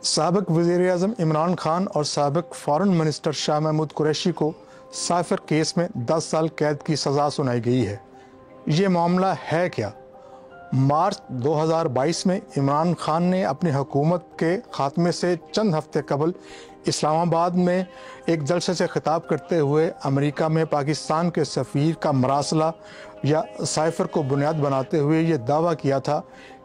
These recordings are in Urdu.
سابق وزیر اعظم عمران خان اور سابق فارن منسٹر شاہ محمود قریشی کو سائفر کیس میں 10 سال قید کی سزا سنائی گئی ہے۔ یہ معاملہ ہے کیا؟ مارچ 2022 میں عمران خان نے اپنی حکومت کے خاتمے سے چند ہفتے قبل اسلام آباد میں ایک جلسے سے خطاب کرتے ہوئے امریکہ میں پاکستان کے سفیر کا مراسلہ یا سائفر کو بنیاد بناتے ہوئے یہ دعویٰ کیا تھا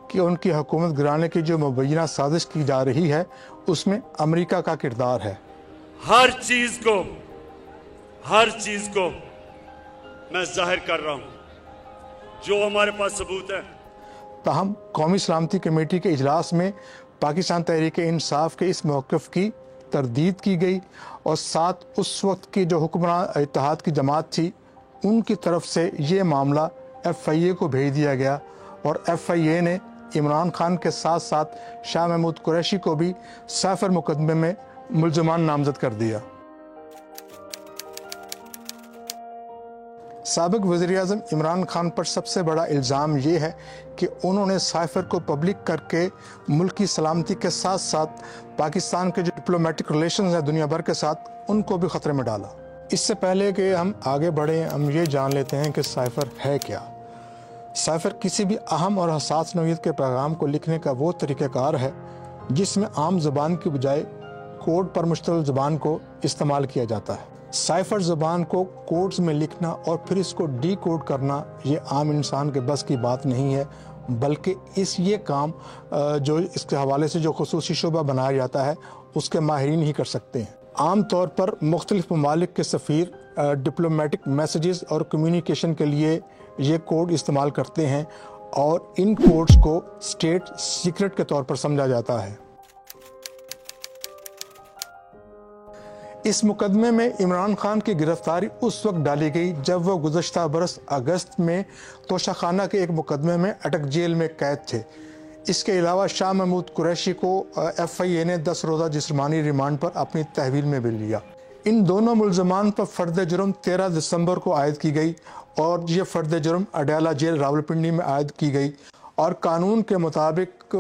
کہ ان کی حکومت گرانے کی جو مبینہ سازش کی جا رہی ہے اس میں امریکہ کا کردار ہے۔ ہر چیز کو میں ظاہر کر رہا ہوں جو ہمارے پاس ثبوت ہے۔ تاہم قومی سلامتی کمیٹی کے اجلاس میں پاکستان تحریک انصاف کے اس موقف کی تردید کی گئی اور ساتھ اس وقت کی جو حکمران اتحاد کی جماعت تھی ان کی طرف سے یہ معاملہ FIA کو بھیج دیا گیا اور FIA نے عمران خان کے ساتھ ساتھ شاہ محمود قریشی کو بھی سائفر مقدمے میں ملزمان نامزد کر دیا۔ سابق وزیر اعظم عمران خان پر سب سے بڑا الزام یہ ہے کہ انہوں نے سائفر کو پبلک کر کے ملک کی سلامتی کے ساتھ ساتھ پاکستان کے جو ڈپلومیٹک ریلیشنز ہیں دنیا بھر کے ساتھ ان کو بھی خطرے میں ڈالا۔ اس سے پہلے کہ ہم آگے بڑھیں ہم یہ جان لیتے ہیں کہ سائفر ہے کیا۔ سائفر کسی بھی اہم اور حساس نوعیت کے پیغام کو لکھنے کا وہ طریقہ کار ہے جس میں عام زبان کی بجائے کوڈ پر مشتمل زبان کو استعمال کیا جاتا ہے۔ سائفر زبان کو کوڈز میں لکھنا اور پھر اس کو ڈی کوڈ کرنا یہ عام انسان کے بس کی بات نہیں ہے، بلکہ یہ کام جو اس کے حوالے سے جو خصوصی شعبہ بنایا جاتا ہے اس کے ماہرین ہی کر سکتے ہیں۔ عام طور پر مختلف ممالک کے سفیر ڈپلومیٹک میسیجز اور کمیونیکیشن کے لیے یہ کوڈ استعمال کرتے ہیں اور ان کوڈز کو اسٹیٹ سیکرٹ کے طور پر سمجھا جاتا ہے۔ اس مقدمے میں عمران خان کی گرفتاری اس وقت ڈالی گئی جب وہ گزشتہ برس اگست میں توشہ خانہ کے ایک مقدمے میں اٹک جیل میں قید تھے۔ اس کے علاوہ شاہ محمود قریشی کو FIA نے 10 روزہ جسمانی ریمانڈ پر اپنی تحویل میں بھی لیا۔ ان دونوں ملزمان پر فرد جرم 13 دسمبر کو عائد کی گئی اور یہ فرد جرم اڈیالہ جیل راولپنڈی میں عائد کی گئی اور قانون کے مطابق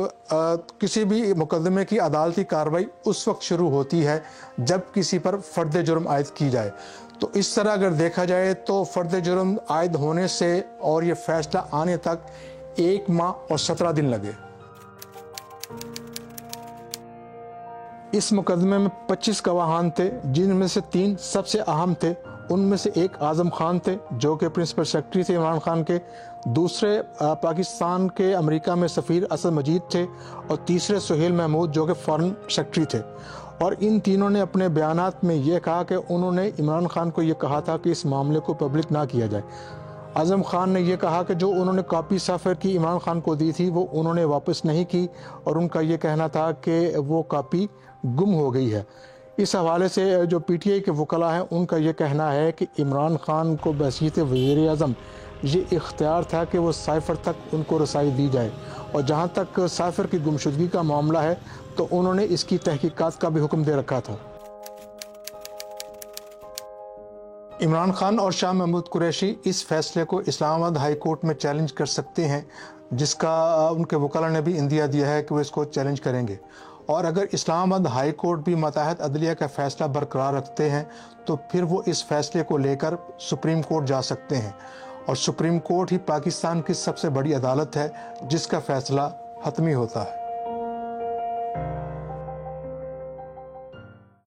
کسی بھی مقدمے کی عدالتی کارروائی اس وقت شروع ہوتی ہے جب کسی پر فرد جرم عائد کی جائے۔ تو اس طرح اگر دیکھا جائے تو فرد جرم عائد ہونے سے اور یہ فیصلہ آنے تک 1 ماہ اور 17 دن لگے۔ اس مقدمے میں 25 گواہان تھے جن میں سے 3 سب سے اہم تھے۔ ان میں سے ایک اعظم خان تھے جو کہ پرنسپل سیکرٹری تھے عمران خان کے، دوسرے پاکستان کے امریکہ میں سفیر اسد مجید تھے اور تیسرے سہیل محمود جو کہ فارن سیکرٹری تھے۔ اور ان تینوں نے اپنے بیانات میں یہ کہا کہ انہوں نے عمران خان کو یہ کہا تھا کہ اس معاملے کو پبلک نہ کیا جائے۔ اعظم خان نے یہ کہا کہ جو انہوں نے کاپی سائفر کی عمران خان کو دی تھی وہ انہوں نے واپس نہیں کی اور ان کا یہ کہنا تھا کہ وہ کاپی گم ہو گئی ہے۔ اس حوالے سے جو PTI کے وکلاء ہیں ان کا یہ کہنا ہے کہ عمران خان کو بحیثیت وزیر اعظم یہ اختیار تھا کہ وہ سائفر تک ان کو رسائی دی جائے، اور جہاں تک سائفر کی گمشدگی کا معاملہ ہے تو انہوں نے اس کی تحقیقات کا بھی حکم دے رکھا تھا۔ عمران خان اور شاہ محمود قریشی اس فیصلے کو اسلام آباد ہائی کورٹ میں چیلنج کر سکتے ہیں، جس کا ان کے وکلاء نے بھی اندیا دیا ہے کہ وہ اس کو چیلنج کریں گے، اور اگر اسلام آباد ہائی کورٹ بھی ماتحت عدلیہ کا فیصلہ برقرار رکھتے ہیں تو پھر وہ اس فیصلے کو لے کر سپریم کورٹ جا سکتے ہیں، اور سپریم کورٹ ہی پاکستان کی سب سے بڑی عدالت ہے جس کا فیصلہ حتمی ہوتا ہے۔